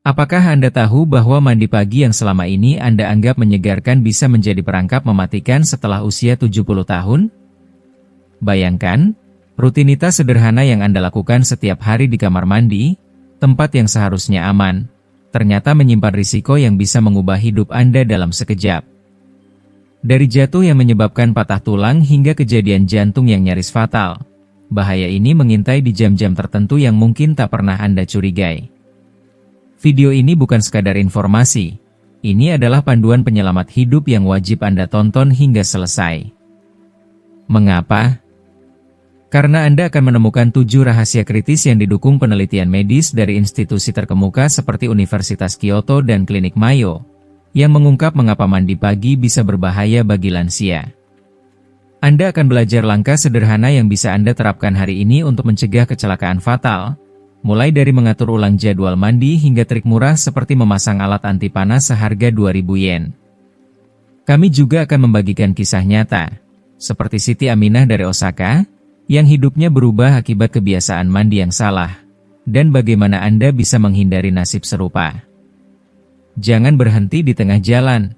Apakah Anda tahu bahwa mandi pagi yang selama ini Anda anggap menyegarkan bisa menjadi perangkap mematikan setelah usia 70 tahun? Bayangkan, rutinitas sederhana yang Anda lakukan setiap hari di kamar mandi, tempat yang seharusnya aman, ternyata menyimpan risiko yang bisa mengubah hidup Anda dalam sekejap. Dari jatuh yang menyebabkan patah tulang hingga kejadian jantung yang nyaris fatal, bahaya ini mengintai di jam-jam tertentu yang mungkin tak pernah Anda curigai. Video ini bukan sekadar informasi, ini adalah panduan penyelamat hidup yang wajib Anda tonton hingga selesai. Mengapa? Karena Anda akan menemukan 7 rahasia kritis yang didukung penelitian medis dari institusi terkemuka seperti Universitas Kyoto dan Klinik Mayo, yang mengungkap mengapa mandi pagi bisa berbahaya bagi lansia. Anda akan belajar langkah sederhana yang bisa Anda terapkan hari ini untuk mencegah kecelakaan fatal, mulai dari mengatur ulang jadwal mandi hingga trik murah seperti memasang alat anti panas seharga 2.000 yen. Kami juga akan membagikan kisah nyata, seperti Siti Aminah dari Osaka, yang hidupnya berubah akibat kebiasaan mandi yang salah, dan bagaimana Anda bisa menghindari nasib serupa. Jangan berhenti di tengah jalan.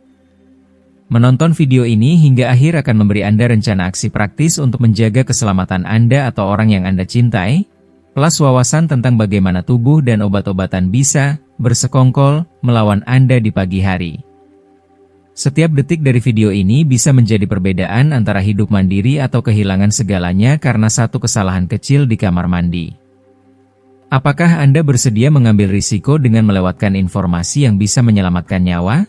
Menonton video ini hingga akhir akan memberi Anda rencana aksi praktis untuk menjaga keselamatan Anda atau orang yang Anda cintai, plus wawasan tentang bagaimana tubuh dan obat-obatan bisa bersekongkol melawan Anda di pagi hari. Setiap detik dari video ini bisa menjadi perbedaan antara hidup mandiri atau kehilangan segalanya karena satu kesalahan kecil di kamar mandi. Apakah Anda bersedia mengambil risiko dengan melewatkan informasi yang bisa menyelamatkan nyawa?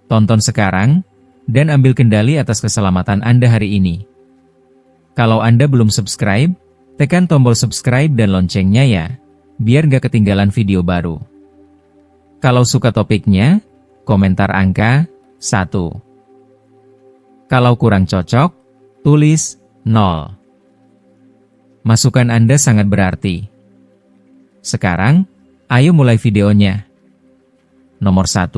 Tonton sekarang, dan ambil kendali atas keselamatan Anda hari ini. Kalau Anda belum subscribe, tekan tombol subscribe dan loncengnya ya, biar gak ketinggalan video baru. Kalau suka topiknya, komentar angka 1. Kalau kurang cocok, tulis 0. Masukan Anda sangat berarti. Sekarang, ayo mulai videonya. Nomor 1,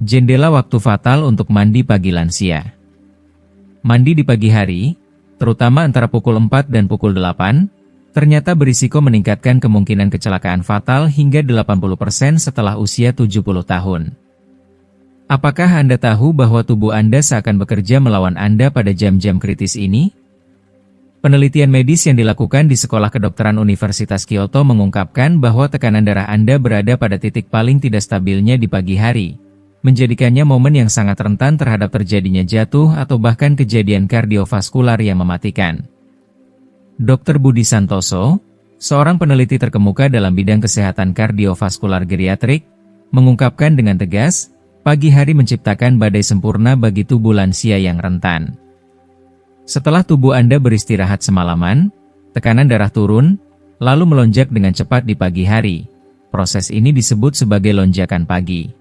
jendela waktu fatal untuk mandi pagi lansia. Mandi di pagi hari, terutama antara pukul 4 dan pukul 8, ternyata berisiko meningkatkan kemungkinan kecelakaan fatal hingga 80% setelah usia 70 tahun. Apakah Anda tahu bahwa tubuh Anda seakan bekerja melawan Anda pada jam-jam kritis ini? Penelitian medis yang dilakukan di Sekolah Kedokteran Universitas Kyoto mengungkapkan bahwa tekanan darah Anda berada pada titik paling tidak stabilnya di pagi hari, menjadikannya momen yang sangat rentan terhadap terjadinya jatuh atau bahkan kejadian kardiovaskular yang mematikan. Dr. Budi Santoso, seorang peneliti terkemuka dalam bidang kesehatan kardiovaskular geriatrik, mengungkapkan dengan tegas, pagi hari menciptakan badai sempurna bagi tubuh lansia yang rentan. Setelah tubuh Anda beristirahat semalaman, tekanan darah turun, lalu melonjak dengan cepat di pagi hari. Proses ini disebut sebagai lonjakan pagi.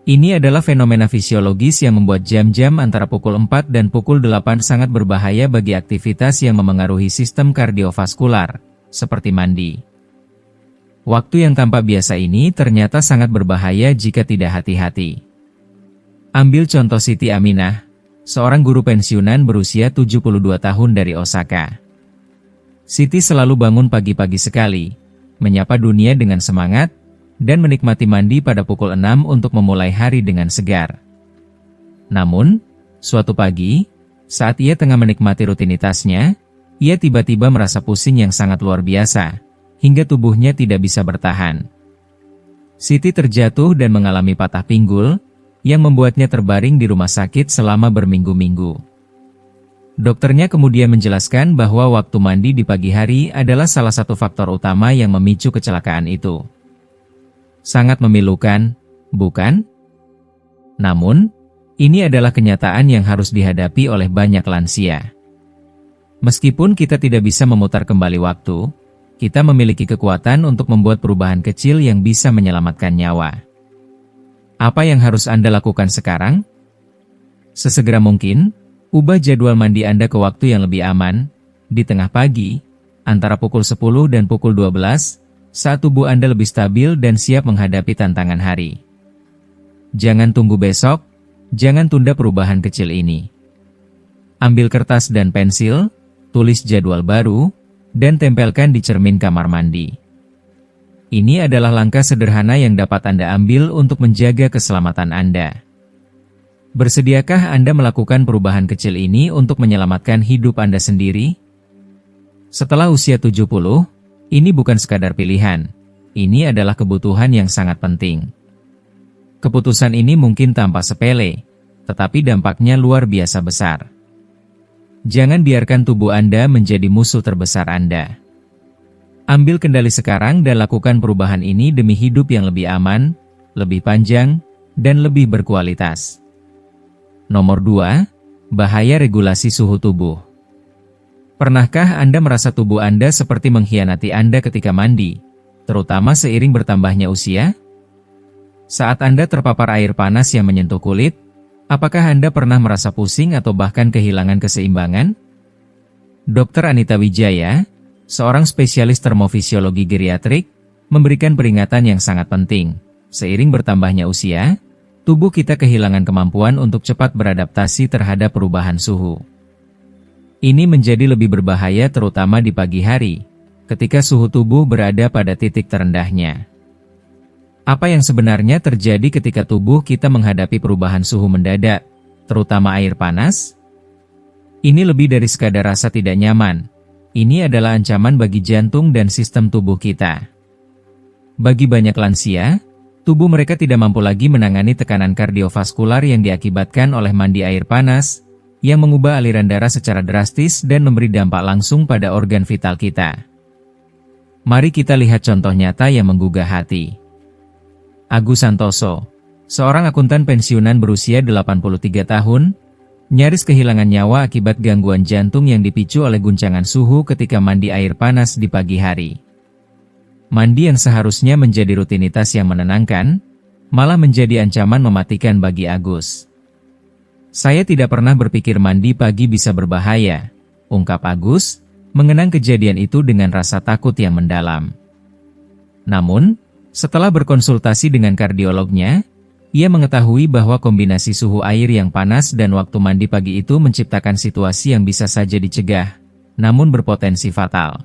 Ini adalah fenomena fisiologis yang membuat jam-jam antara pukul 4 dan pukul 8 sangat berbahaya bagi aktivitas yang memengaruhi sistem kardiovaskular, seperti mandi. Waktu yang tampak biasa ini ternyata sangat berbahaya jika tidak hati-hati. Ambil contoh Siti Aminah, seorang guru pensiunan berusia 72 tahun dari Osaka. Siti selalu bangun pagi-pagi sekali, menyapa dunia dengan semangat, dan menikmati mandi pada pukul 6 untuk memulai hari dengan segar. Namun, suatu pagi, saat ia tengah menikmati rutinitasnya, ia tiba-tiba merasa pusing yang sangat luar biasa, hingga tubuhnya tidak bisa bertahan. Siti terjatuh dan mengalami patah pinggul, yang membuatnya terbaring di rumah sakit selama berminggu-minggu. Dokternya kemudian menjelaskan bahwa waktu mandi di pagi hari adalah salah satu faktor utama yang memicu kecelakaan itu. Sangat memilukan, bukan? Namun, ini adalah kenyataan yang harus dihadapi oleh banyak lansia. Meskipun kita tidak bisa memutar kembali waktu, kita memiliki kekuatan untuk membuat perubahan kecil yang bisa menyelamatkan nyawa. Apa yang harus Anda lakukan sekarang? Sesegera mungkin, ubah jadwal mandi Anda ke waktu yang lebih aman, di tengah pagi, antara pukul 10 dan pukul 12, saat tubuh Anda lebih stabil dan siap menghadapi tantangan hari. Jangan tunggu besok, jangan tunda perubahan kecil ini. Ambil kertas dan pensil, tulis jadwal baru, dan tempelkan di cermin kamar mandi. Ini adalah langkah sederhana yang dapat Anda ambil untuk menjaga keselamatan Anda. Bersediakah Anda melakukan perubahan kecil ini untuk menyelamatkan hidup Anda sendiri? Setelah usia 70, ini bukan sekadar pilihan. Ini adalah kebutuhan yang sangat penting. Keputusan ini mungkin tampak sepele, tetapi dampaknya luar biasa besar. Jangan biarkan tubuh Anda menjadi musuh terbesar Anda. Ambil kendali sekarang dan lakukan perubahan ini demi hidup yang lebih aman, lebih panjang, dan lebih berkualitas. Nomor 2, bahaya regulasi suhu tubuh. Pernahkah Anda merasa tubuh Anda seperti mengkhianati Anda ketika mandi, terutama seiring bertambahnya usia? Saat Anda terpapar air panas yang menyentuh kulit, apakah Anda pernah merasa pusing atau bahkan kehilangan keseimbangan? Dr. Anita Wijaya, seorang spesialis termofisiologi geriatrik, memberikan peringatan yang sangat penting. Seiring bertambahnya usia, tubuh kita kehilangan kemampuan untuk cepat beradaptasi terhadap perubahan suhu. Ini menjadi lebih berbahaya terutama di pagi hari, ketika suhu tubuh berada pada titik terendahnya. Apa yang sebenarnya terjadi ketika tubuh kita menghadapi perubahan suhu mendadak, terutama air panas? Ini lebih dari sekadar rasa tidak nyaman. Ini adalah ancaman bagi jantung dan sistem tubuh kita. Bagi banyak lansia, tubuh mereka tidak mampu lagi menangani tekanan kardiovaskular yang diakibatkan oleh mandi air panas, yang mengubah aliran darah secara drastis dan memberi dampak langsung pada organ vital kita. Mari kita lihat contoh nyata yang menggugah hati. Agus Santoso, seorang akuntan pensiunan berusia 83 tahun, nyaris kehilangan nyawa akibat gangguan jantung yang dipicu oleh guncangan suhu ketika mandi air panas di pagi hari. Mandi yang seharusnya menjadi rutinitas yang menenangkan, malah menjadi ancaman mematikan bagi Agus. Saya tidak pernah berpikir mandi pagi bisa berbahaya, ungkap Agus, mengenang kejadian itu dengan rasa takut yang mendalam. Namun, setelah berkonsultasi dengan kardiolognya, ia mengetahui bahwa kombinasi suhu air yang panas dan waktu mandi pagi itu menciptakan situasi yang bisa saja dicegah, namun berpotensi fatal.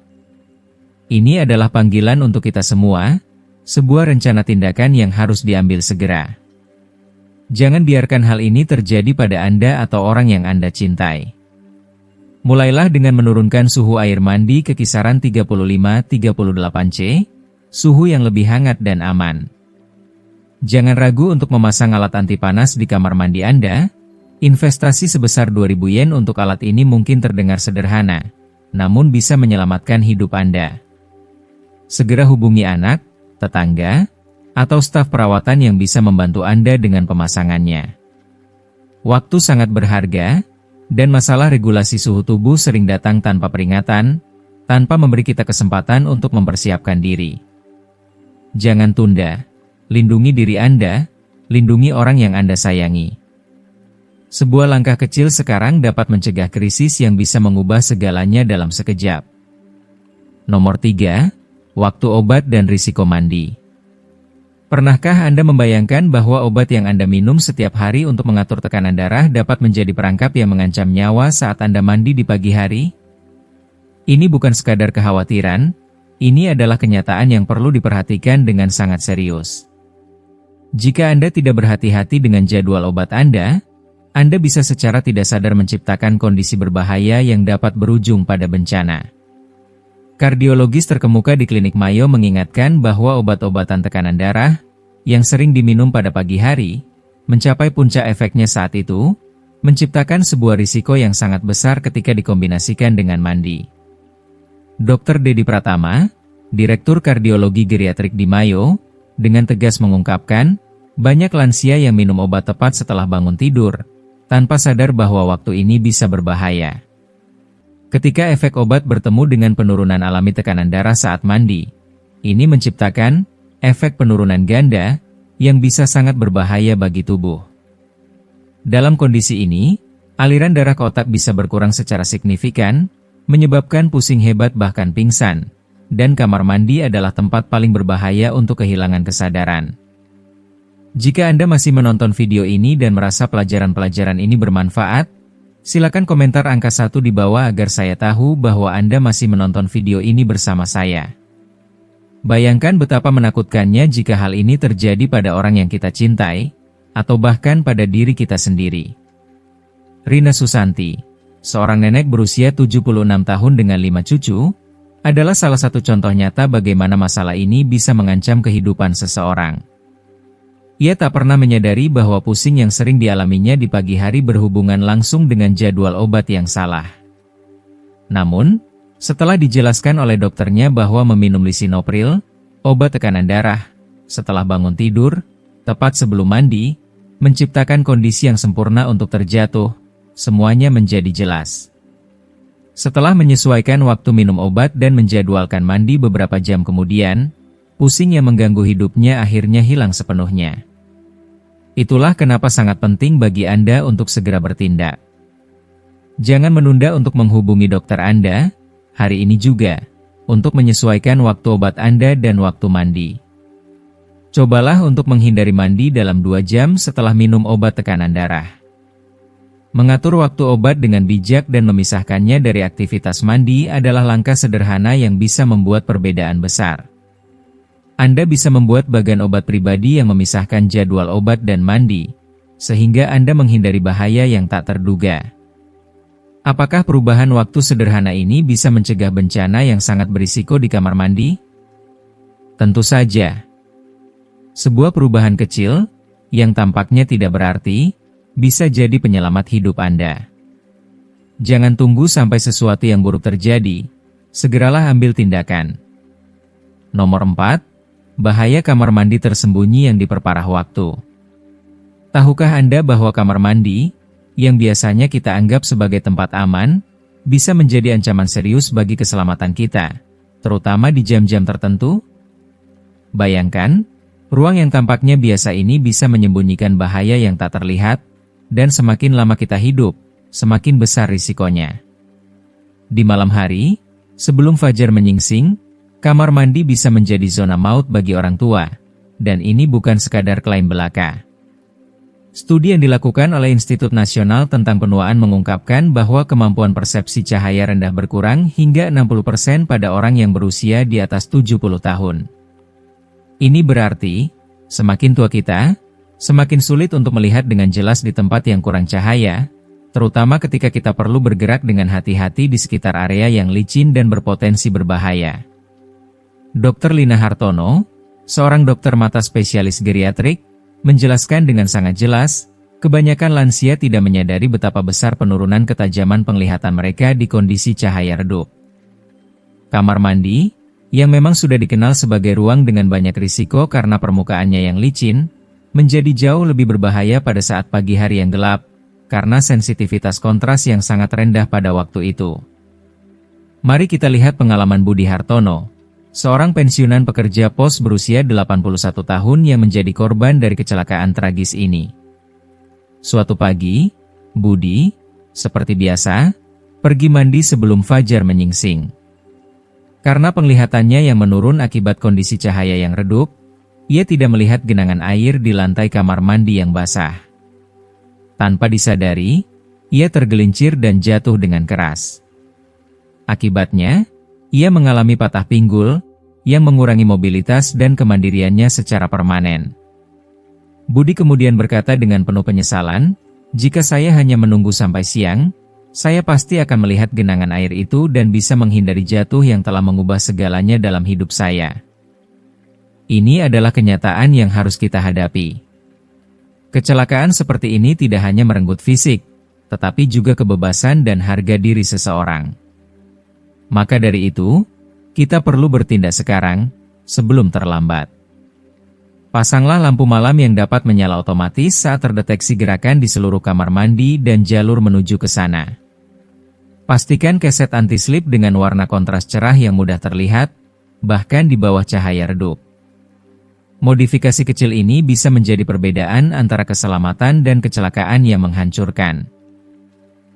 Ini adalah panggilan untuk kita semua, sebuah rencana tindakan yang harus diambil segera. Jangan biarkan hal ini terjadi pada Anda atau orang yang Anda cintai. Mulailah dengan menurunkan suhu air mandi ke kisaran 35-38 C, suhu yang lebih hangat dan aman. Jangan ragu untuk memasang alat anti panas di kamar mandi Anda. Investasi sebesar 2.000 yen untuk alat ini mungkin terdengar sederhana, namun bisa menyelamatkan hidup Anda. Segera hubungi anak, tetangga, atau staf perawatan yang bisa membantu Anda dengan pemasangannya. Waktu sangat berharga, dan masalah regulasi suhu tubuh sering datang tanpa peringatan, tanpa memberi kita kesempatan untuk mempersiapkan diri. Jangan tunda. Lindungi diri Anda, lindungi orang yang Anda sayangi. Sebuah langkah kecil sekarang dapat mencegah krisis yang bisa mengubah segalanya dalam sekejap. Nomor 3, waktu obat dan risiko mandi. Pernahkah Anda membayangkan bahwa obat yang Anda minum setiap hari untuk mengatur tekanan darah dapat menjadi perangkap yang mengancam nyawa saat Anda mandi di pagi hari? Ini bukan sekadar kekhawatiran, ini adalah kenyataan yang perlu diperhatikan dengan sangat serius. Jika Anda tidak berhati-hati dengan jadwal obat Anda bisa secara tidak sadar menciptakan kondisi berbahaya yang dapat berujung pada bencana. Kardiologis terkemuka di Klinik Mayo mengingatkan bahwa obat-obatan tekanan darah yang sering diminum pada pagi hari, mencapai puncak efeknya saat itu, menciptakan sebuah risiko yang sangat besar ketika dikombinasikan dengan mandi. Dr. Dedi Pratama, Direktur Kardiologi Geriatrik di Mayo, dengan tegas mengungkapkan, banyak lansia yang minum obat tepat setelah bangun tidur, tanpa sadar bahwa waktu ini bisa berbahaya. Ketika efek obat bertemu dengan penurunan alami tekanan darah saat mandi, ini menciptakan efek penurunan ganda yang bisa sangat berbahaya bagi tubuh. Dalam kondisi ini, aliran darah ke otak bisa berkurang secara signifikan, menyebabkan pusing hebat bahkan pingsan, dan kamar mandi adalah tempat paling berbahaya untuk kehilangan kesadaran. Jika Anda masih menonton video ini dan merasa pelajaran-pelajaran ini bermanfaat, silakan komentar angka 1 di bawah agar saya tahu bahwa Anda masih menonton video ini bersama saya. Bayangkan betapa menakutkannya jika hal ini terjadi pada orang yang kita cintai, atau bahkan pada diri kita sendiri. Rina Susanti, seorang nenek berusia 76 tahun dengan 5 cucu, adalah salah satu contoh nyata bagaimana masalah ini bisa mengancam kehidupan seseorang. Ia tak pernah menyadari bahwa pusing yang sering dialaminya di pagi hari berhubungan langsung dengan jadwal obat yang salah. Namun, setelah dijelaskan oleh dokternya bahwa meminum lisinopril, obat tekanan darah, setelah bangun tidur, tepat sebelum mandi, menciptakan kondisi yang sempurna untuk terjatuh, semuanya menjadi jelas. Setelah menyesuaikan waktu minum obat dan menjadwalkan mandi beberapa jam kemudian, pusing yang mengganggu hidupnya akhirnya hilang sepenuhnya. Itulah kenapa sangat penting bagi Anda untuk segera bertindak. Jangan menunda untuk menghubungi dokter Anda, hari ini juga, untuk menyesuaikan waktu obat Anda dan waktu mandi. Cobalah untuk menghindari mandi dalam 2 jam setelah minum obat tekanan darah. Mengatur waktu obat dengan bijak dan memisahkannya dari aktivitas mandi adalah langkah sederhana yang bisa membuat perbedaan besar. Anda bisa membuat bagan obat pribadi yang memisahkan jadwal obat dan mandi, sehingga Anda menghindari bahaya yang tak terduga. Apakah perubahan waktu sederhana ini bisa mencegah bencana yang sangat berisiko di kamar mandi? Tentu saja. Sebuah perubahan kecil, yang tampaknya tidak berarti, bisa jadi penyelamat hidup Anda. Jangan tunggu sampai sesuatu yang buruk terjadi, segeralah ambil tindakan. Nomor 4. Bahaya kamar mandi tersembunyi yang diperparah waktu. Tahukah Anda bahwa kamar mandi, yang biasanya kita anggap sebagai tempat aman, bisa menjadi ancaman serius bagi keselamatan kita, terutama di jam-jam tertentu? Bayangkan, ruang yang tampaknya biasa ini bisa menyembunyikan bahaya yang tak terlihat, dan semakin lama kita hidup, semakin besar risikonya. Di malam hari, sebelum fajar menyingsing, kamar mandi bisa menjadi zona maut bagi orang tua, dan ini bukan sekadar klaim belaka. Studi yang dilakukan oleh Institut Nasional tentang Penuaan mengungkapkan bahwa kemampuan persepsi cahaya rendah berkurang hingga 60% pada orang yang berusia di atas 70 tahun. Ini berarti, semakin tua kita, semakin sulit untuk melihat dengan jelas di tempat yang kurang cahaya, terutama ketika kita perlu bergerak dengan hati-hati di sekitar area yang licin dan berpotensi berbahaya. Dr. Lina Hartono, seorang dokter mata spesialis geriatrik, menjelaskan dengan sangat jelas, kebanyakan lansia tidak menyadari betapa besar penurunan ketajaman penglihatan mereka di kondisi cahaya redup. Kamar mandi, yang memang sudah dikenal sebagai ruang dengan banyak risiko karena permukaannya yang licin, menjadi jauh lebih berbahaya pada saat pagi hari yang gelap, karena sensitivitas kontras yang sangat rendah pada waktu itu. Mari kita lihat pengalaman Budi Hartono, seorang pensiunan pekerja pos berusia 81 tahun yang menjadi korban dari kecelakaan tragis ini. Suatu pagi, Budi, seperti biasa, pergi mandi sebelum fajar menyingsing. Karena penglihatannya yang menurun akibat kondisi cahaya yang redup, ia tidak melihat genangan air di lantai kamar mandi yang basah. Tanpa disadari, ia tergelincir dan jatuh dengan keras. Akibatnya, ia mengalami patah pinggul, yang mengurangi mobilitas dan kemandiriannya secara permanen. Budi kemudian berkata dengan penuh penyesalan, "Jika saya hanya menunggu sampai siang, saya pasti akan melihat genangan air itu dan bisa menghindari jatuh yang telah mengubah segalanya dalam hidup saya." Ini adalah kenyataan yang harus kita hadapi. Kecelakaan seperti ini tidak hanya merenggut fisik, tetapi juga kebebasan dan harga diri seseorang. Maka dari itu, kita perlu bertindak sekarang, sebelum terlambat. Pasanglah lampu malam yang dapat menyala otomatis saat terdeteksi gerakan di seluruh kamar mandi dan jalur menuju ke sana. Pastikan keset anti-slip dengan warna kontras cerah yang mudah terlihat, bahkan di bawah cahaya redup. Modifikasi kecil ini bisa menjadi perbedaan antara keselamatan dan kecelakaan yang menghancurkan.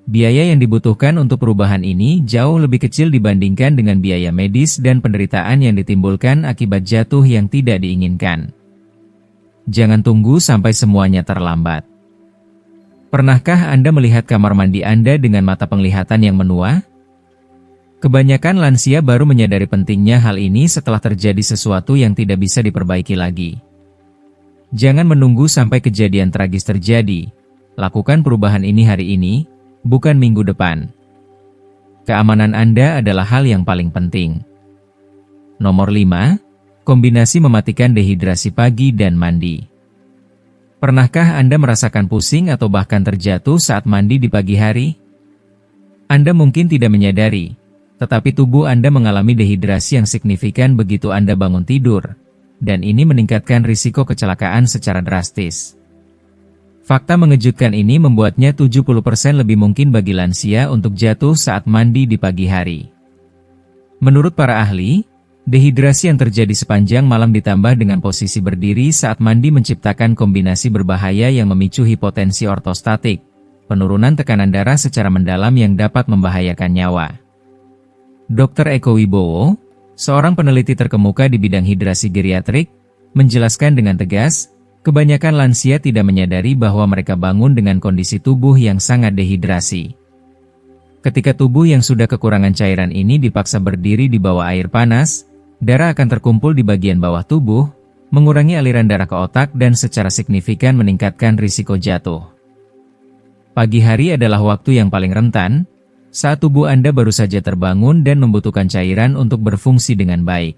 Biaya yang dibutuhkan untuk perubahan ini jauh lebih kecil dibandingkan dengan biaya medis dan penderitaan yang ditimbulkan akibat jatuh yang tidak diinginkan. Jangan tunggu sampai semuanya terlambat. Pernahkah Anda melihat kamar mandi Anda dengan mata penglihatan yang menua? Kebanyakan lansia baru menyadari pentingnya hal ini setelah terjadi sesuatu yang tidak bisa diperbaiki lagi. Jangan menunggu sampai kejadian tragis terjadi. Lakukan perubahan ini hari ini, bukan minggu depan. Keamanan Anda adalah hal yang paling penting. Nomor 5. Kombinasi mematikan dehidrasi pagi dan mandi. Pernahkah Anda merasakan pusing atau bahkan terjatuh saat mandi di pagi hari? Anda mungkin tidak menyadari, tetapi tubuh Anda mengalami dehidrasi yang signifikan begitu Anda bangun tidur, dan ini meningkatkan risiko kecelakaan secara drastis. Fakta mengejutkan ini membuatnya 70% lebih mungkin bagi lansia untuk jatuh saat mandi di pagi hari. Menurut para ahli, dehidrasi yang terjadi sepanjang malam ditambah dengan posisi berdiri saat mandi menciptakan kombinasi berbahaya yang memicu hipotensi ortostatik, penurunan tekanan darah secara mendalam yang dapat membahayakan nyawa. Dr. Eko Wibowo, seorang peneliti terkemuka di bidang hidrasi geriatrik, menjelaskan dengan tegas, kebanyakan lansia tidak menyadari bahwa mereka bangun dengan kondisi tubuh yang sangat dehidrasi. Ketika tubuh yang sudah kekurangan cairan ini dipaksa berdiri di bawah air panas, darah akan terkumpul di bagian bawah tubuh, mengurangi aliran darah ke otak dan secara signifikan meningkatkan risiko jatuh. Pagi hari adalah waktu yang paling rentan, saat tubuh Anda baru saja terbangun dan membutuhkan cairan untuk berfungsi dengan baik.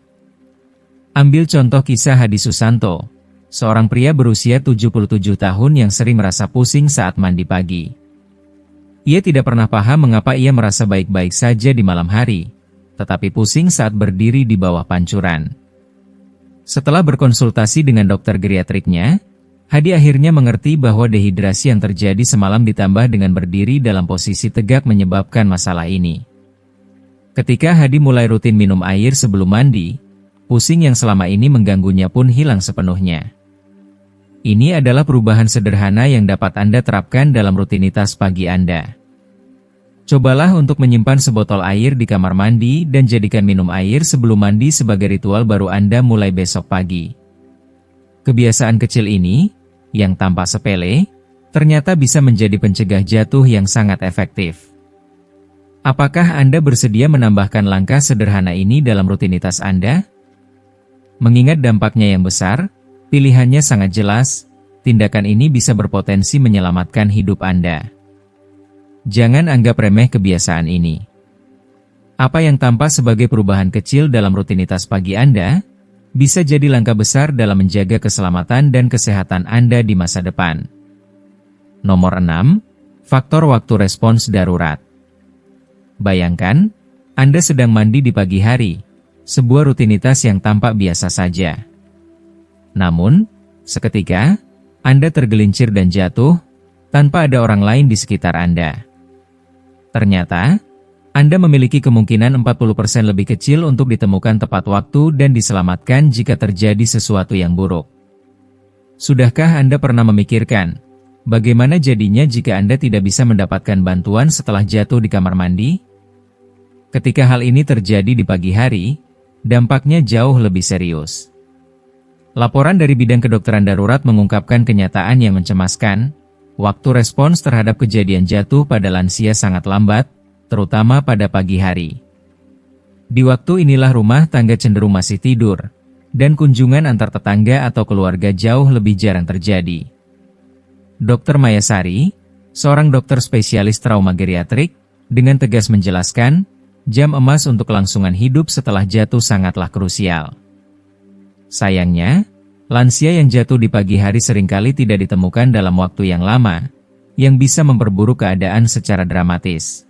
Ambil contoh kisah Hadi Susanto, seorang pria berusia 77 tahun yang sering merasa pusing saat mandi pagi. Ia tidak pernah paham mengapa ia merasa baik-baik saja di malam hari, tetapi pusing saat berdiri di bawah pancuran. Setelah berkonsultasi dengan dokter geriatriknya, Hadi akhirnya mengerti bahwa dehidrasi yang terjadi semalam ditambah dengan berdiri dalam posisi tegak menyebabkan masalah ini. Ketika Hadi mulai rutin minum air sebelum mandi, pusing yang selama ini mengganggunya pun hilang sepenuhnya. Ini adalah perubahan sederhana yang dapat Anda terapkan dalam rutinitas pagi Anda. Cobalah untuk menyimpan sebotol air di kamar mandi dan jadikan minum air sebelum mandi sebagai ritual baru Anda mulai besok pagi. Kebiasaan kecil ini, yang tampak sepele, ternyata bisa menjadi pencegah jatuh yang sangat efektif. Apakah Anda bersedia menambahkan langkah sederhana ini dalam rutinitas Anda? Mengingat dampaknya yang besar, pilihannya sangat jelas, tindakan ini bisa berpotensi menyelamatkan hidup Anda. Jangan anggap remeh kebiasaan ini. Apa yang tampak sebagai perubahan kecil dalam rutinitas pagi Anda, bisa jadi langkah besar dalam menjaga keselamatan dan kesehatan Anda di masa depan. Nomor 6. Faktor waktu respons darurat. Bayangkan, Anda sedang mandi di pagi hari, sebuah rutinitas yang tampak biasa saja. Namun, seketika, Anda tergelincir dan jatuh, tanpa ada orang lain di sekitar Anda. Ternyata, Anda memiliki kemungkinan 40% lebih kecil untuk ditemukan tepat waktu dan diselamatkan jika terjadi sesuatu yang buruk. Sudahkah Anda pernah memikirkan, bagaimana jadinya jika Anda tidak bisa mendapatkan bantuan setelah jatuh di kamar mandi? Ketika hal ini terjadi di pagi hari, dampaknya jauh lebih serius. Laporan dari bidang kedokteran darurat mengungkapkan kenyataan yang mencemaskan, waktu respons terhadap kejadian jatuh pada lansia sangat lambat, terutama pada pagi hari. Di waktu inilah rumah tangga cenderung masih tidur, dan kunjungan antar tetangga atau keluarga jauh lebih jarang terjadi. Dr. Mayasari, seorang dokter spesialis trauma geriatrik, dengan tegas menjelaskan, jam emas untuk kelangsungan hidup setelah jatuh sangatlah krusial. Sayangnya, lansia yang jatuh di pagi hari seringkali tidak ditemukan dalam waktu yang lama, yang bisa memperburuk keadaan secara dramatis.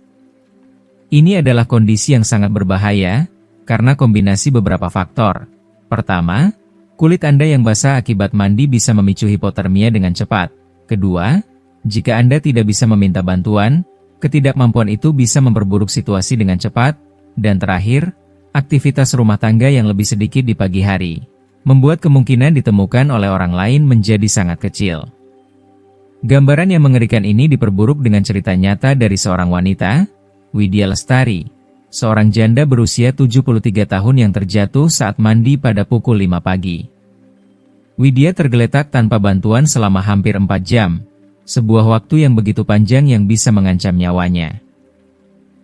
Ini adalah kondisi yang sangat berbahaya, karena kombinasi beberapa faktor. Pertama, kulit Anda yang basah akibat mandi bisa memicu hipotermia dengan cepat. Kedua, jika Anda tidak bisa meminta bantuan, ketidakmampuan itu bisa memperburuk situasi dengan cepat. Dan terakhir, aktivitas rumah tangga yang lebih sedikit di pagi hari, membuat kemungkinan ditemukan oleh orang lain menjadi sangat kecil. Gambaran yang mengerikan ini diperburuk dengan cerita nyata dari seorang wanita, Widya Lestari, seorang janda berusia 73 tahun yang terjatuh saat mandi pada pukul 5 pagi. Widya tergeletak tanpa bantuan selama hampir 4 jam, sebuah waktu yang begitu panjang yang bisa mengancam nyawanya.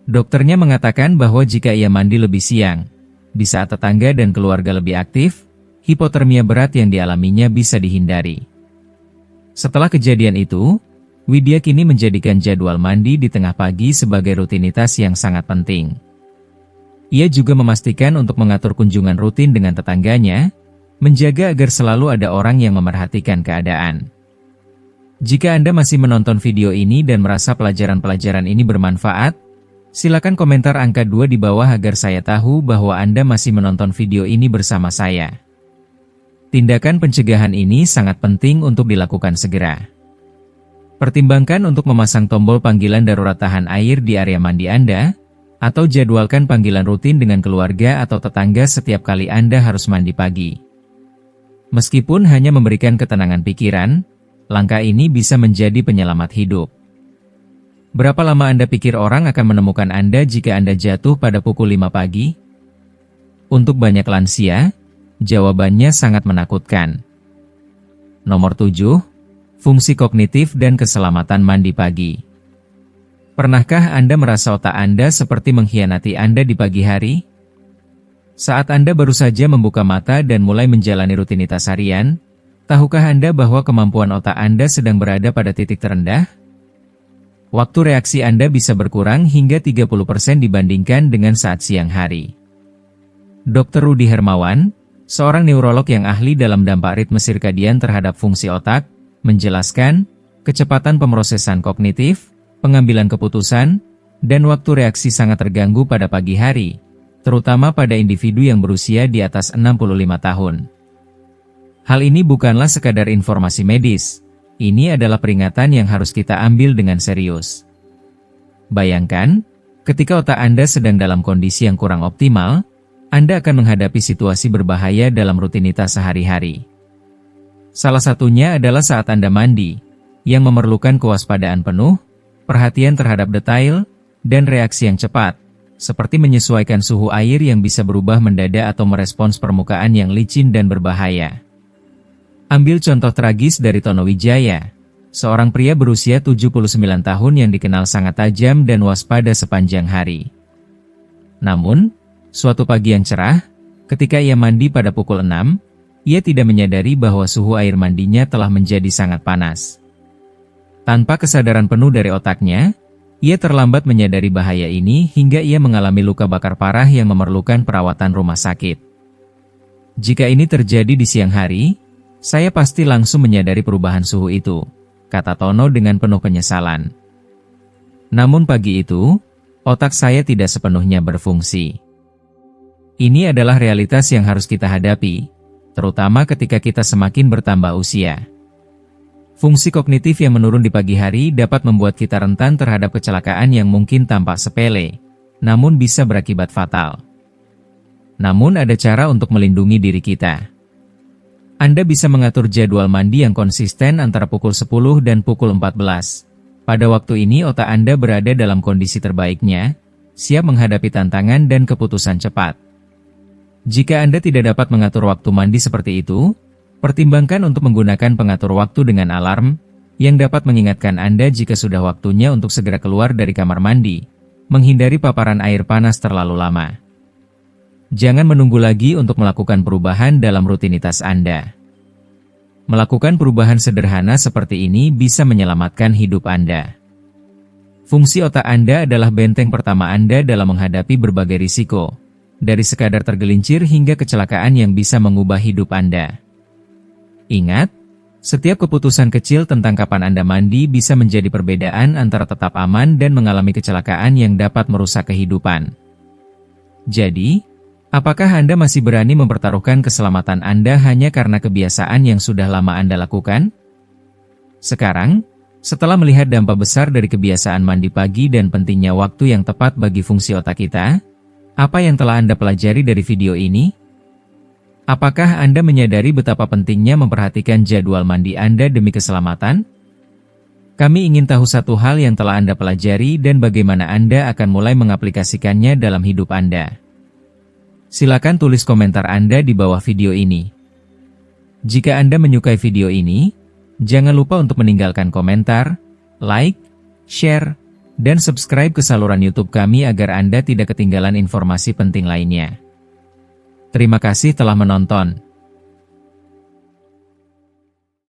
Dokternya mengatakan bahwa jika ia mandi lebih siang, di saat tetangga dan keluarga lebih aktif, hipotermia berat yang dialaminya bisa dihindari. Setelah kejadian itu, Widya kini menjadikan jadwal mandi di tengah pagi sebagai rutinitas yang sangat penting. Ia juga memastikan untuk mengatur kunjungan rutin dengan tetangganya, menjaga agar selalu ada orang yang memerhatikan keadaan. Jika Anda masih menonton video ini dan merasa pelajaran-pelajaran ini bermanfaat, silakan komentar angka 2 di bawah agar saya tahu bahwa Anda masih menonton video ini bersama saya. Tindakan pencegahan ini sangat penting untuk dilakukan segera. Pertimbangkan untuk memasang tombol panggilan darurat tahan air di area mandi Anda, atau jadwalkan panggilan rutin dengan keluarga atau tetangga setiap kali Anda harus mandi pagi. Meskipun hanya memberikan ketenangan pikiran, langkah ini bisa menjadi penyelamat hidup. Berapa lama Anda pikir orang akan menemukan Anda jika Anda jatuh pada pukul 5 pagi? Untuk banyak lansia, jawabannya sangat menakutkan. Nomor 7. Fungsi kognitif dan keselamatan mandi pagi. Pernahkah Anda merasa otak Anda seperti mengkhianati Anda di pagi hari? Saat Anda baru saja membuka mata dan mulai menjalani rutinitas harian, tahukah Anda bahwa kemampuan otak Anda sedang berada pada titik terendah? Waktu reaksi Anda bisa berkurang hingga 30% dibandingkan dengan saat siang hari. Dr. Rudy Hermawan, seorang neurolog yang ahli dalam dampak ritme sirkadian terhadap fungsi otak, menjelaskan, kecepatan pemrosesan kognitif, pengambilan keputusan, dan waktu reaksi sangat terganggu pada pagi hari, terutama pada individu yang berusia di atas 65 tahun. Hal ini bukanlah sekadar informasi medis. Ini adalah peringatan yang harus kita ambil dengan serius. Bayangkan, ketika otak Anda sedang dalam kondisi yang kurang optimal, Anda akan menghadapi situasi berbahaya dalam rutinitas sehari-hari. Salah satunya adalah saat Anda mandi, yang memerlukan kewaspadaan penuh, perhatian terhadap detail, dan reaksi yang cepat, seperti menyesuaikan suhu air yang bisa berubah mendadak atau merespons permukaan yang licin dan berbahaya. Ambil contoh tragis dari Tono Wijaya, seorang pria berusia 79 tahun yang dikenal sangat tajam dan waspada sepanjang hari. Namun, suatu pagi yang cerah, ketika ia mandi pada pukul 6, ia tidak menyadari bahwa suhu air mandinya telah menjadi sangat panas. Tanpa kesadaran penuh dari otaknya, ia terlambat menyadari bahaya ini hingga ia mengalami luka bakar parah yang memerlukan perawatan rumah sakit. Jika ini terjadi di siang hari, saya pasti langsung menyadari perubahan suhu itu, kata Tono dengan penuh penyesalan. Namun pagi itu, otak saya tidak sepenuhnya berfungsi. Ini adalah realitas yang harus kita hadapi, terutama ketika kita semakin bertambah usia. Fungsi kognitif yang menurun di pagi hari dapat membuat kita rentan terhadap kecelakaan yang mungkin tampak sepele, namun bisa berakibat fatal. Namun ada cara untuk melindungi diri kita. Anda bisa mengatur jadwal mandi yang konsisten antara pukul 10 dan pukul 14. Pada waktu ini otak Anda berada dalam kondisi terbaiknya, siap menghadapi tantangan dan keputusan cepat. Jika Anda tidak dapat mengatur waktu mandi seperti itu, pertimbangkan untuk menggunakan pengatur waktu dengan alarm, yang dapat mengingatkan Anda jika sudah waktunya untuk segera keluar dari kamar mandi, menghindari paparan air panas terlalu lama. Jangan menunggu lagi untuk melakukan perubahan dalam rutinitas Anda. Melakukan perubahan sederhana seperti ini bisa menyelamatkan hidup Anda. Fungsi otak Anda adalah benteng pertama Anda dalam menghadapi berbagai risiko, dari sekadar tergelincir hingga kecelakaan yang bisa mengubah hidup Anda. Ingat, setiap keputusan kecil tentang kapan Anda mandi bisa menjadi perbedaan antara tetap aman dan mengalami kecelakaan yang dapat merusak kehidupan. Jadi, apakah Anda masih berani mempertaruhkan keselamatan Anda hanya karena kebiasaan yang sudah lama Anda lakukan? Sekarang, setelah melihat dampak besar dari kebiasaan mandi pagi dan pentingnya waktu yang tepat bagi fungsi otak kita, apa yang telah Anda pelajari dari video ini? Apakah Anda menyadari betapa pentingnya memperhatikan jadwal mandi Anda demi keselamatan? Kami ingin tahu satu hal yang telah Anda pelajari dan bagaimana Anda akan mulai mengaplikasikannya dalam hidup Anda. Silakan tulis komentar Anda di bawah video ini. Jika Anda menyukai video ini, jangan lupa untuk meninggalkan komentar, like, share, Dan subscribe ke saluran YouTube kami agar Anda tidak ketinggalan informasi penting lainnya. Terima kasih telah menonton.